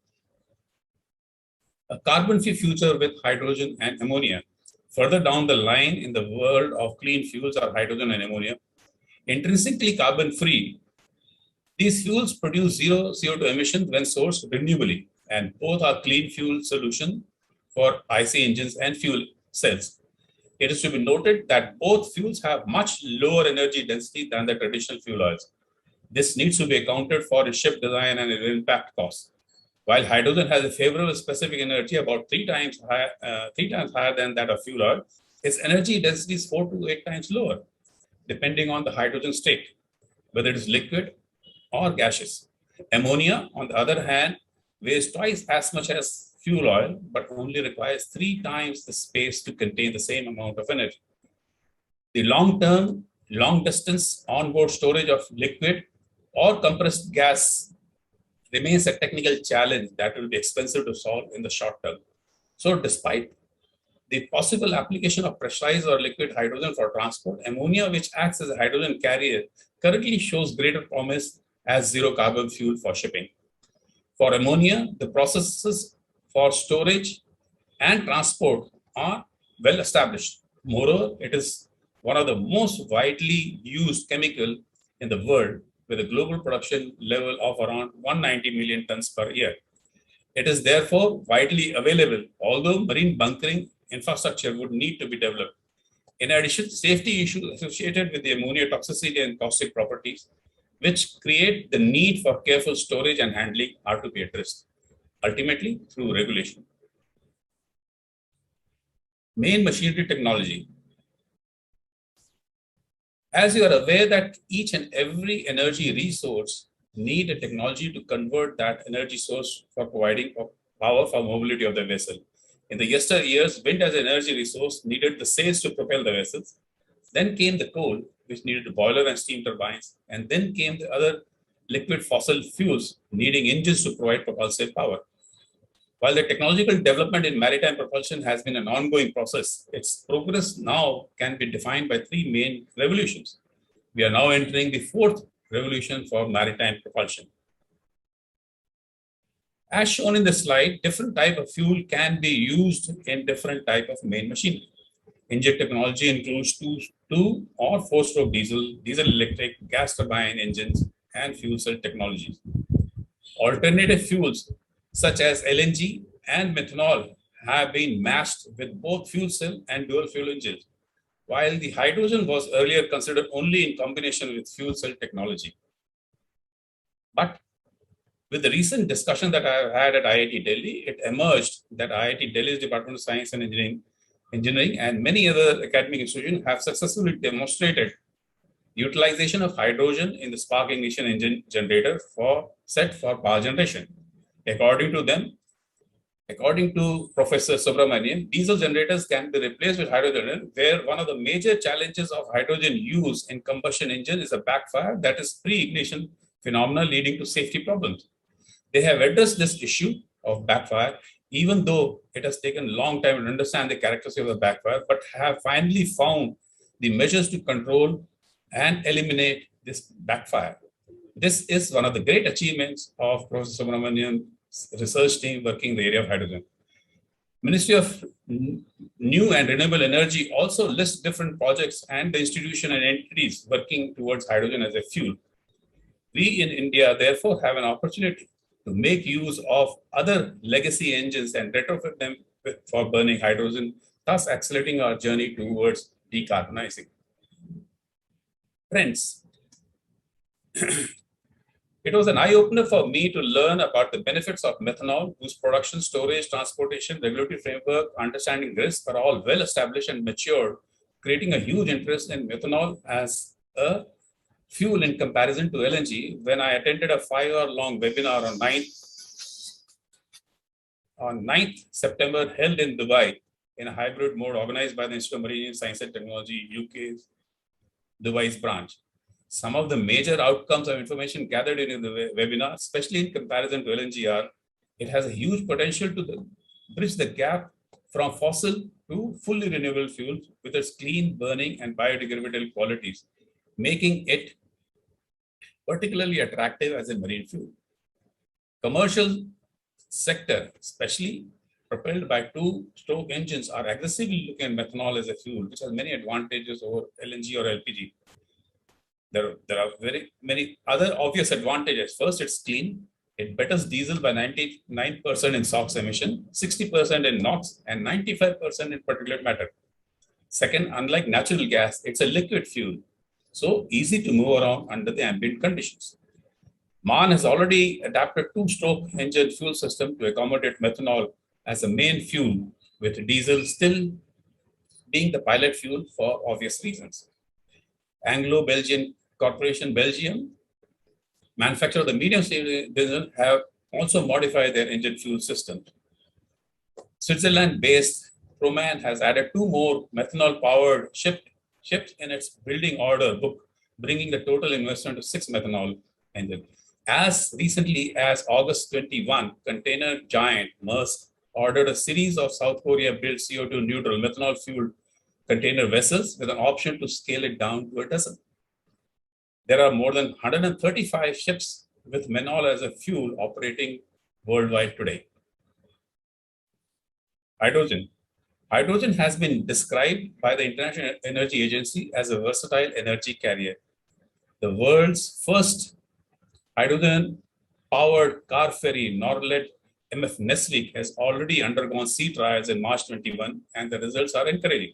A carbon-free future with hydrogen and ammonia. Further down the line in the world of clean fuels are hydrogen and ammonia. Intrinsically carbon-free, these fuels produce zero CO2 emissions when sourced renewably, and both are clean fuel solution for IC engines and fuel cells. It is to be noted that both fuels have much lower energy density than the traditional fuel oils. This needs to be accounted for in ship design and impact costs. While hydrogen has a favorable specific energy about 3 times higher than that of fuel oil, its energy density is 4 to 8 times lower, depending on the hydrogen state, whether it is liquid or gaseous. Ammonia, on the other hand, weighs twice as much as fuel oil, but only requires 3 times the space to contain the same amount of energy. The long-term, long-distance onboard storage of liquid or compressed gas remains a technical challenge that will be expensive to solve in the short term. So despite the possible application of pressurized or liquid hydrogen for transport, ammonia, which acts as a hydrogen carrier, currently shows greater promise as zero carbon fuel for shipping. For ammonia, the processes for storage and transport are well established. Moreover, it is one of the most widely used chemical in the world, with a global production level of around 190 million tons per year. It is therefore widely available, although marine bunkering infrastructure would need to be developed. In addition, safety issues associated with the ammonia toxicity and caustic properties, which create the need for careful storage and handling, are to be addressed, ultimately through regulation. Main machinery technology. As you are aware that each and every energy resource need a technology to convert that energy source for providing power for mobility of the vessel. In the yesteryears, wind as an energy resource needed the sails to propel the vessels. Then came the coal, which needed the boiler and steam turbines. And then came the other liquid fossil fuels needing engines to provide propulsive power. While the technological development in maritime propulsion has been an ongoing process, its progress now can be defined by three main revolutions. We are now entering the fourth revolution for maritime propulsion. As shown in the slide, different type of fuel can be used in different type of main machinery. Engine technology includes two or four-stroke diesel, diesel electric, gas turbine engines, and fuel cell technologies. Alternative fuels such as LNG and methanol have been matched with both fuel cell and dual fuel engines, while the hydrogen was earlier considered only in combination with fuel cell technology. But with the recent discussion that I have had at IIT Delhi, it emerged that IIT Delhi's Department of Science and Engineering and many other academic institutions have successfully demonstrated utilization of hydrogen in the spark ignition engine generator set for power generation. According to Professor Subramanian, diesel generators can be replaced with hydrogen, where one of the major challenges of hydrogen use in combustion engine is a backfire, that is pre-ignition phenomena leading to safety problems. They have addressed this issue of backfire, even though it has taken a long time to understand the characteristics of the backfire, but have finally found the measures to control and eliminate this backfire. This is one of the great achievements of Professor Subramanian's research team working in the area of hydrogen. Ministry of New and Renewable Energy also lists different projects and the institution and entities working towards hydrogen as a fuel. We in India therefore have an opportunity to make use of other legacy engines and retrofit them for burning hydrogen, thus accelerating our journey towards decarbonizing. Friends, it was an eye-opener for me to learn about the benefits of methanol, whose production, storage, transportation, regulatory framework, understanding risk are all well established and matured, creating a huge interest in methanol as a fuel in comparison to LNG. When I attended a 5-hour-long webinar on 9th September held in Dubai in a hybrid mode organized by the Institute of Marine Science and Technology, UK's Dubai's branch. Some of the major outcomes of information gathered in the webinar, especially in comparison to LNG, are it has a huge potential to bridge the gap from fossil to fully renewable fuels with its clean burning and biodegradable qualities, making it particularly attractive as a marine fuel. Commercial sector, especially propelled by two-stroke engines, are aggressively looking at methanol as a fuel, which has many advantages over LNG or LPG. There are very many other obvious advantages. First, it's clean. It betters diesel by 99% in SOx emission, 60% in NOx, and 95% in particulate matter. Second, unlike natural gas, it's a liquid fuel, so easy to move around under the ambient conditions. MAN has already adapted two-stroke engine fuel system to accommodate methanol as a main fuel, with diesel still being the pilot fuel for obvious reasons. Anglo-Belgian Corporation Belgium, manufacturer of the medium-sized business, have also modified their engine fuel system. Switzerland-based Proman has added 2 more methanol-powered ships in its building order book, bringing the total investment to 6 methanol engines. As recently as August 21, container giant Maersk ordered a series of South Korea-built CO2 neutral methanol-fueled container vessels with an option to scale it down to a dozen. There are more than 135 ships with methanol as a fuel operating worldwide today. Hydrogen. Hydrogen has been described by the International Energy Agency as a versatile energy carrier. The world's first hydrogen-powered car ferry, Norled MF Nesvik, has already undergone sea trials in March 21, and the results are encouraging.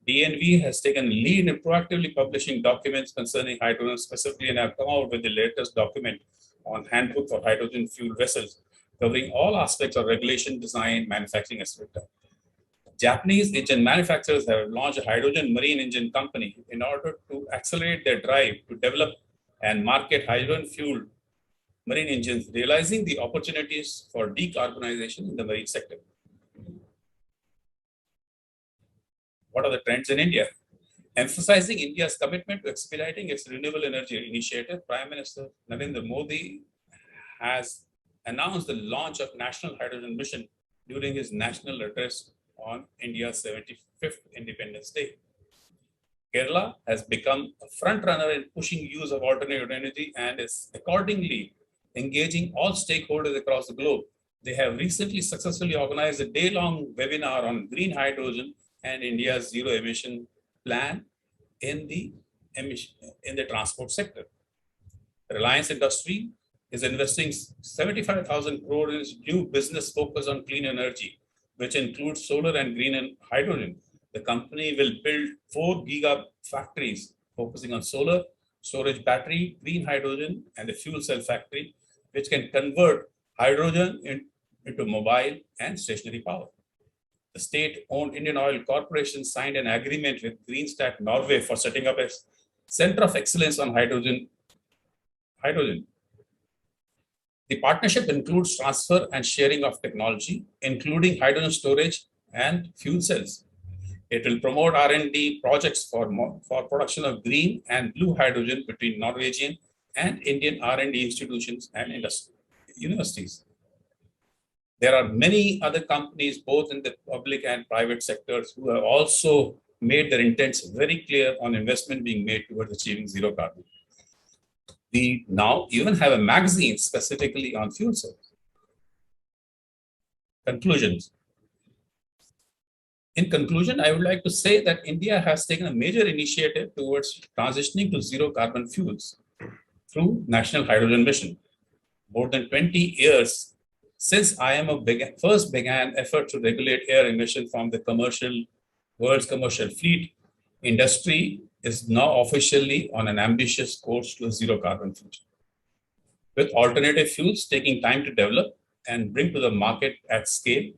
DNV has taken lead in proactively publishing documents concerning hydrogen specifically, and have come out with the latest document on Handbook for Hydrogen Fuel Vessels, covering all aspects of regulation, design, manufacturing, etc. Japanese engine manufacturers have launched a hydrogen marine engine company in order to accelerate their drive to develop and market hydrogen fuel marine engines, realizing the opportunities for decarbonization in the marine sector. What are the trends in India? Emphasizing India's commitment to expediting its renewable energy initiative, Prime Minister Narendra Modi has announced the launch of National Hydrogen Mission during his national address on India's 75th Independence Day. Kerala has become a front runner in pushing use of alternative energy and is accordingly engaging all stakeholders across the globe. They have recently successfully organized a day-long webinar on green hydrogen and India's zero emission plan in the transport sector. Reliance Industry is investing 75,000 crore in its new business focus on clean energy, which includes solar and green and hydrogen. The company will build 4 gigafactories focusing on solar, storage battery, green hydrogen, and a fuel cell factory, which can convert hydrogen into mobile and stationary power. The state-owned Indian Oil Corporation signed an agreement with Greenstat Norway for setting up a center of excellence on hydrogen. The partnership includes transfer and sharing of technology, including hydrogen storage and fuel cells. It will promote R&D projects for production of green and blue hydrogen between Norwegian and Indian R&D institutions and universities. There are many other companies, both in the public and private sectors, who have also made their intents very clear on investment being made towards achieving zero carbon. We now even have a magazine specifically on fuel cells. Conclusions. In conclusion, I would like to say that India has taken a major initiative towards transitioning to zero carbon fuels through National Hydrogen Mission. More than 20 years since IMO first began efforts to regulate air emission from the world's commercial fleet, industry is now officially on an ambitious course to a zero carbon future. With alternative fuels taking time to develop and bring to the market at scale,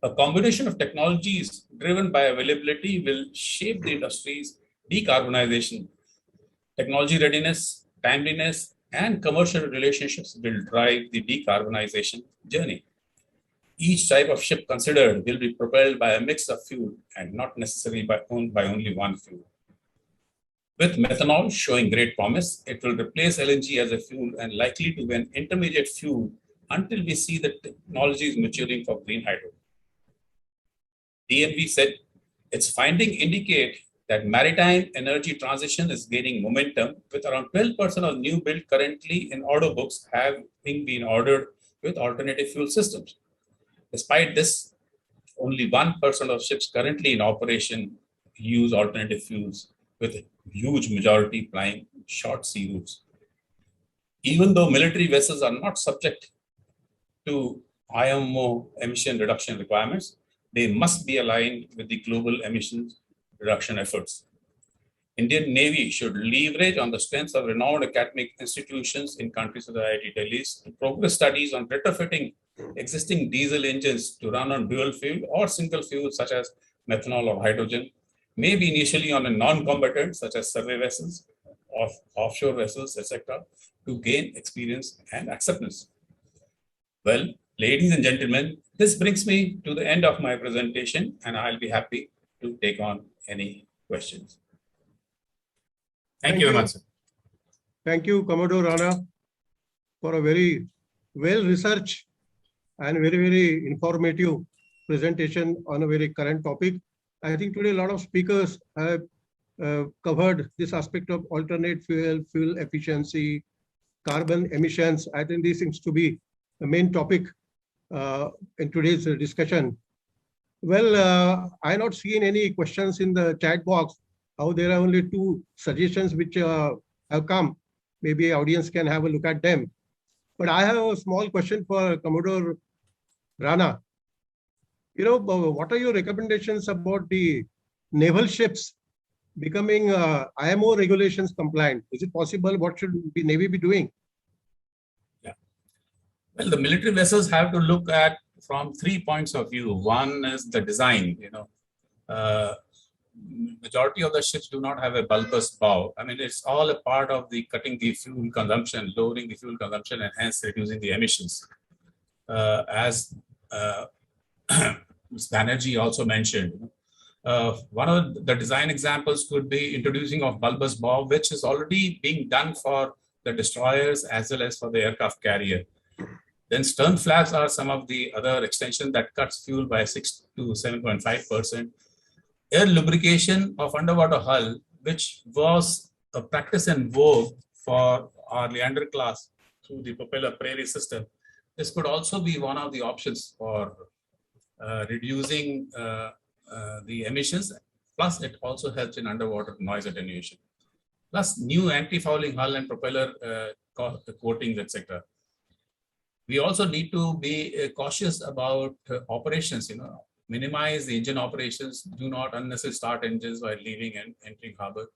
a combination of technologies driven by availability will shape the industry's decarbonization. Technology readiness, timeliness, and commercial relationships will drive the decarbonization journey. Each type of ship considered will be propelled by a mix of fuel and not necessarily by only one fuel. With methanol showing great promise, it will replace LNG as a fuel and likely to be an intermediate fuel until we see the technologies maturing for green hydrogen. DNV said its findings indicate that maritime energy transition is gaining momentum, with around 12% of new build currently in order books having been ordered with alternative fuel systems. Despite this, only 1% of ships currently in operation use alternative fuels, with a huge majority plying short sea routes. Even though military vessels are not subject to IMO emission reduction requirements, they must be aligned with the global emissions reduction efforts. Indian Navy should leverage on the strengths of renowned academic institutions in countries such as IIT Delhi to progress studies on retrofitting existing diesel engines to run on dual fuel or single fuel such as methanol or hydrogen, maybe initially on a non-combatant such as survey vessels, offshore vessels, etc., to gain experience and acceptance. Well, ladies and gentlemen, this brings me to the end of my presentation, and I'll be happy to take on any questions. Thank you very much, sir. Thank you, Commodore Rana, for a very well-researched and very informative presentation on a very current topic. I think today a lot of speakers have covered this aspect of alternate fuel efficiency, carbon emissions. I think these seems to be main topic in today's discussion. Well, I not seen any questions in the chat box. How there are only 2 suggestions which have come. Maybe audience can have a look at them. But I have a small question for Commodore Rana. You know, what are your recommendations about the naval ships becoming IMO regulations compliant? Is it possible? What should the Navy be doing? Well, the military vessels have to look at from 3 points of view. One is the design, majority of the ships do not have a bulbous bow. I mean, it's all a part of the cutting the fuel consumption, lowering the fuel consumption, and hence reducing the emissions. As Ms. Banerjee also mentioned, one of the design examples could be introducing of bulbous bow, which is already being done for the destroyers as well as for the aircraft carrier. Then stern flaps are some of the other extensions that cuts fuel by 6 to 7.5%. Air lubrication of underwater hull, which was a practice in vogue for our Leander class through the propeller Prairie system. This could also be one of the options for reducing the emissions. Plus, it also helps in underwater noise attenuation. Plus, new anti-fouling hull and propeller coatings, etc. We also need to be cautious about operations, minimize the engine operations, do not unnecessarily start engines while leaving and entering harbor.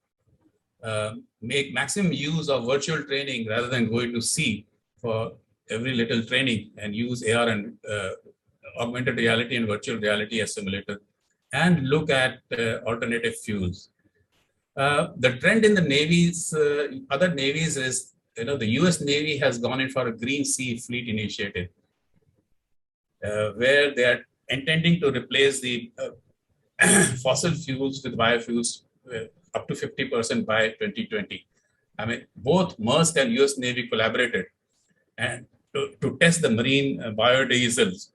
Make maximum use of virtual training rather than going to sea for every little training, and use AR and augmented reality and virtual reality as simulator, and look at alternative fuels. The trend in the navies, other navies is, the US Navy has gone in for a Green Sea Fleet initiative, where they are intending to replace the fossil fuels with biofuels up to 50% by 2020. I mean, both Maersk and US Navy collaborated and to test the marine biodiesels.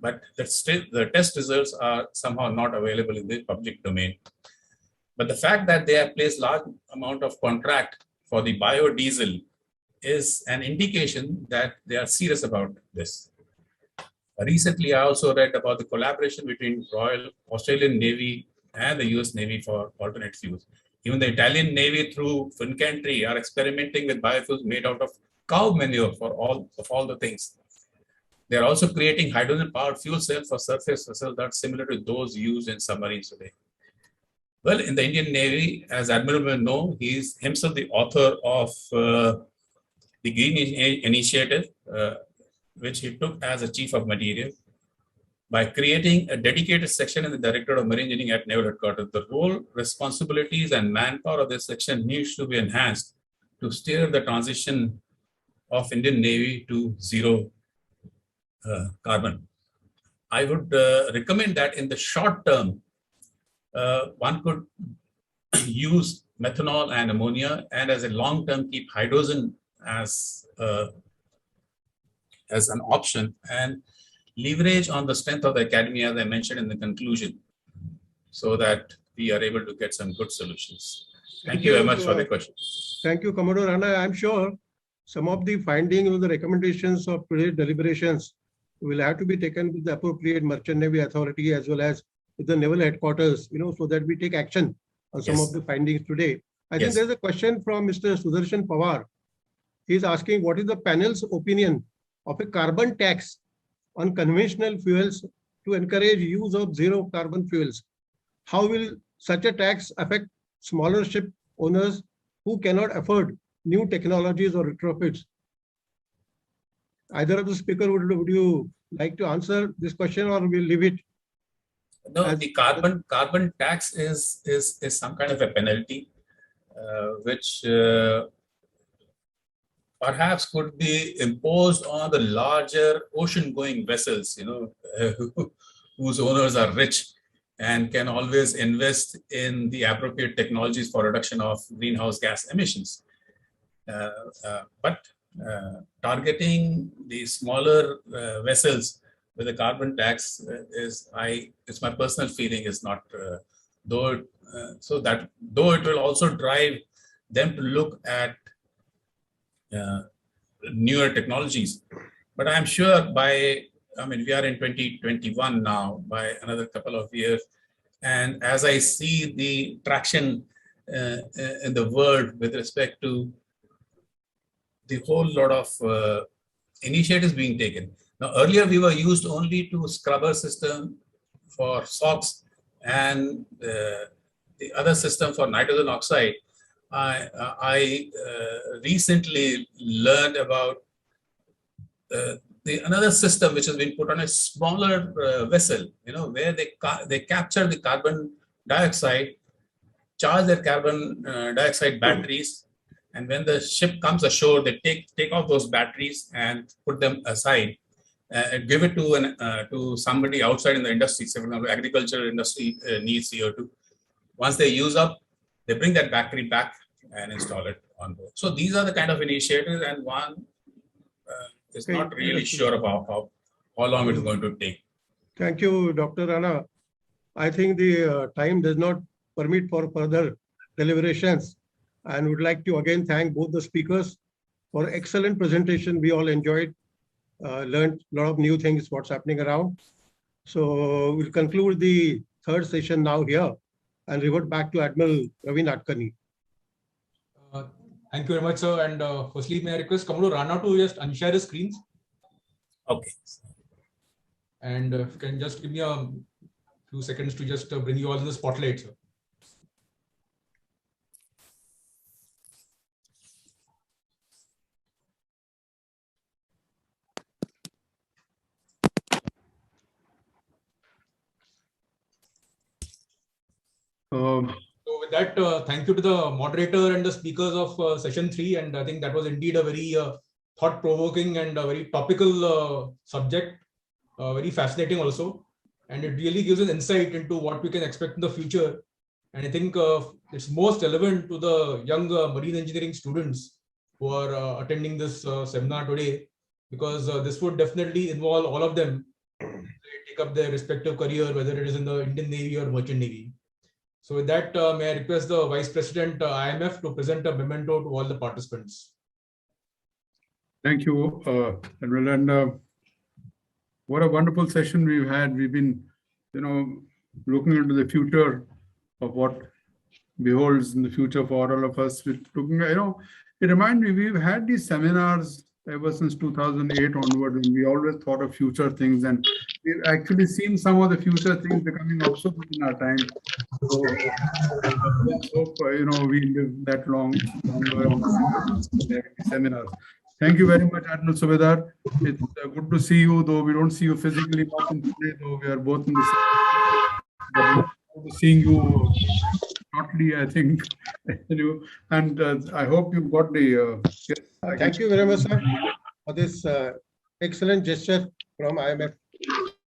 But the test results are somehow not available in the public domain. But the fact that they have placed large amount of contract for the biodiesel is an indication that they are serious about this. Recently, I also read about the collaboration between Royal Australian Navy and the US Navy for alternate fuels. Even the Italian Navy through Fincantieri are experimenting with biofuels made out of cow manure for all the things. They are also creating hydrogen-powered fuel cells for surface vessels that are similar to those used in submarines today. Well, in the Indian Navy, as Admiral will know, he is himself the author of the Green Initiative, which he took as a chief of materiel. By creating a dedicated section in the Directorate of Marine Engineering at Naval Headquarters, the role, responsibilities, and manpower of this section needs to be enhanced to steer the transition of Indian Navy to zero carbon. I would recommend that in the short term, one could use methanol and ammonia, and as a long term keep hydrogen as an option, and leverage on the strength of the academy, as I mentioned in the conclusion, so that we are able to get some good solutions. Thank you very much for the question. Thank you, Commodore Rana. I'm sure some of the findings or the recommendations of today's deliberations will have to be taken with the appropriate Merchant Navy Authority as well as with the Naval Headquarters, so that we take action on some of the findings today. I think there's a question from Mr. Sudarshan Pawar. He's asking, what is the panel's opinion of a carbon tax on conventional fuels to encourage use of zero carbon fuels? How will such a tax affect smaller ship owners who cannot afford new technologies or retrofits? Either of the speaker, would you like to answer this question, or we'll leave it? No, the carbon tax is some kind of a penalty, which perhaps could be imposed on the larger ocean-going vessels, whose owners are rich and can always invest in the appropriate technologies for reduction of greenhouse gas emissions. But targeting the smaller vessels with a carbon tax it's my personal feeling is not, though it will also drive them to look at newer technologies. But I'm sure we are in 2021 now, by another couple of years. And as I see the traction in the world with respect to the whole lot of initiatives being taken. Now, earlier we were used only to scrubber system for SOx and the other system for nitrogen oxide. I recently learned about another system which has been put on a smaller vessel, where they capture the carbon dioxide, charge their carbon dioxide batteries, and when the ship comes ashore, they take off those batteries and put them aside, give it to somebody outside in the industry. So, for example, agriculture industry needs CO2. Once they use up, they bring that battery back and install it on board. So these are the kind of initiatives, and one is not really sure about how long it is going to take. Thank you, Dr. Rana. I think the time does not permit for further deliberations, and would like to again thank both the speakers for excellent presentation. We all enjoyed, learned a lot of new things, what's happening around. So we'll conclude the third session now here and revert back to Admiral Ravin Adkani. Thank you very much, sir. And firstly, may I request Commodore Rana to just unshare his screens? Okay. And if you can just give me a few seconds to just bring you all in the spotlight, sir. So with that, thank you to the moderator and the speakers of session 3. And I think that was indeed a very thought-provoking and a very topical subject, very fascinating also. And it really gives us insight into what we can expect in the future. And I think it's most relevant to the young marine engineering students who are attending this seminar today, because this would definitely involve all of them to take up their respective career, whether it is in the Indian Navy or Merchant Navy. So with that, may I request the Vice President IMF to present a memento to all the participants. Thank you, Admiral. And what a wonderful session we've had. We've been, looking into the future of what beholds in the future for all of us. We're looking, it reminds me, we've had these seminars ever since 2008 onward, and we always thought of future things, and we've actually seen some of the future things becoming obsolete in our time. So let's hope, we live that longer seminars. Thank you very much, Admiral Subedar. It's good to see you, though we don't see you physically often today, though we are both in the same. But seeing you shortly, I think. And I hope you got the. Thank you very much, sir, for this excellent gesture from IMF.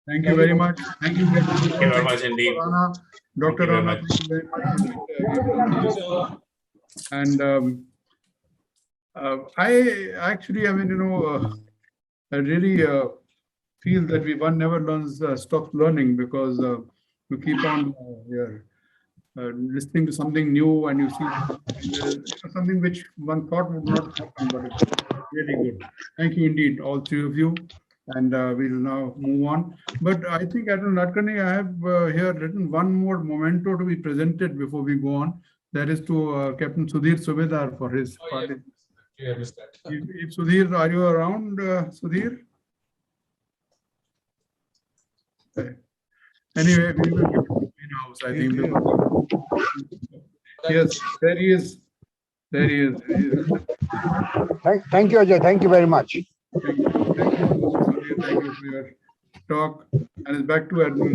Thank you very much. Thank you very much indeed. Dr. Rana, thank you very much. And I actually, I really feel that one never stops learning, because you keep on listening to something new, and you see something which one thought would not happen, but it's really good. Thank you indeed, all three of you. And we'll now move on. But I think, Admiral Adkani, I have here written one more memento to be presented before we go on. That is to Captain Sudhir Subedar for his party. Yeah, I missed that. If Sudhir, are you around, Sudhir? Okay. Anyway, we will give it in-house, I think. Yes, there he is. There he is. Thank you, Ajay. Thank you very much. Thank you. Thank you for your talk. And it's back to Admiral.